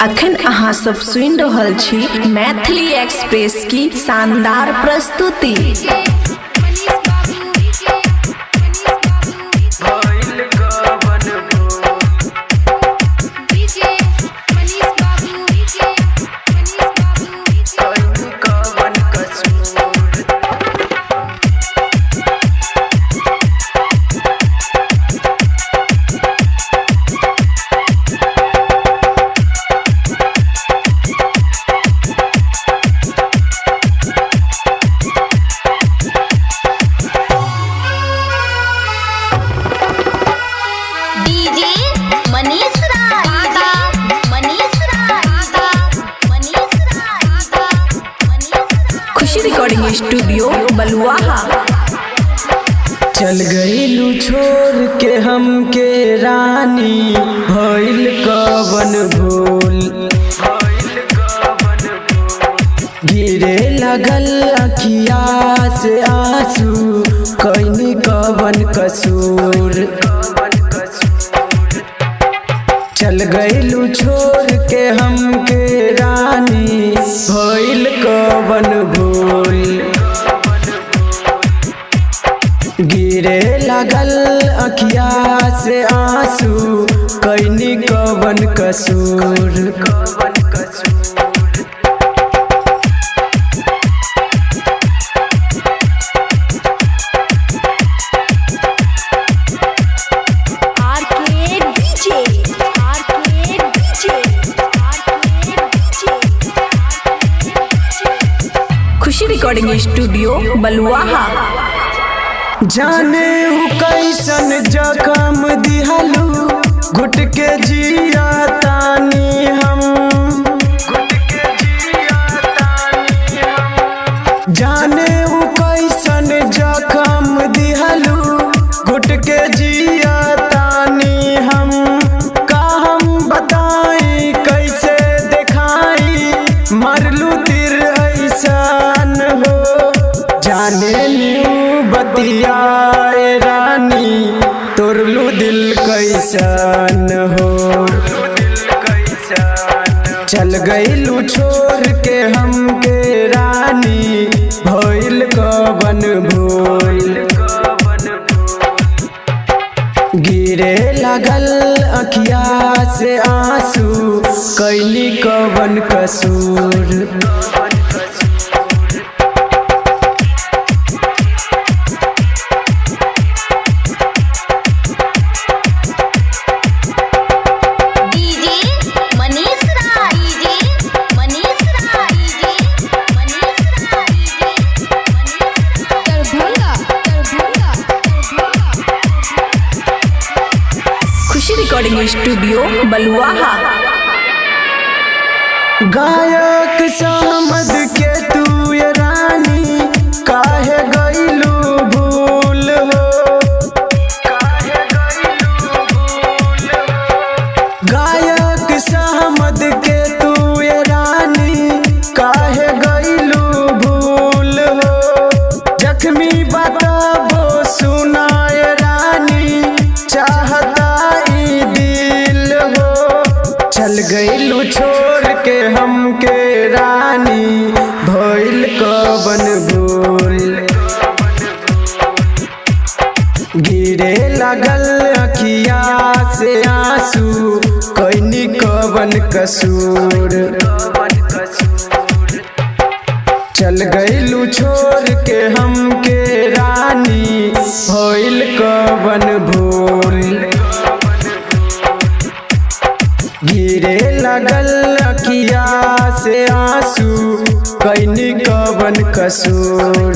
अखन अहाँ सब सुन रहल छी मैथिली एक्सप्रेस की शानदार प्रस्तुति। खुशी रिकॉर्डिंग स्टूडियो बलुआहा। चल गईलू छोड़ के हमके रानी, भइल कवन भूल, गिरे लगल अखिया से आंसू, कइनी कवन कसूर। चल गईलू छोड़ के हमके रानी, भइल कवन भूल, गिरे लगल अखिया से आंसू, कइनी कवन कसूर। खुशी रिकॉर्डिंग स्टूडियो बलुआहा। जाने उ कैसन जखम दिहलू, घुट के जिया तानी हम, जाने उ कैसन जखम दिहलू, घुट के जिया तानी हम। का हम बताई कैसे दिखाई, मरलू तिर ऐसन हो। जाने न्यू बतियाए रानी, तोरलू दिल कैसन हो। चल गईलू छोड़ के हमके रानी, भइल कवन भूल, गिरे लगल अखिया से आंसू, कइनी कवन कसूर। खुशी रिकॉर्डिंग स्टूडियो बलुआहा। गायक समझ के तू ये रानी, काहे गईलू भूल हो। गायक समझ के तू ये रानी, काहे गईलू भूल हो। जख्मी बताबो सुनाए रानी, चाहता चल गईलू छोड़ के हमके रानी, भइल कवन भूल, गिरे लगल अखिया से आंसू, कइनी कवन कसूर। चल गईलू छोड़ के हमके रानी, भइल कवन भूल, गिरे लगल अखिया से आंसू, कइनी कवन कसूर।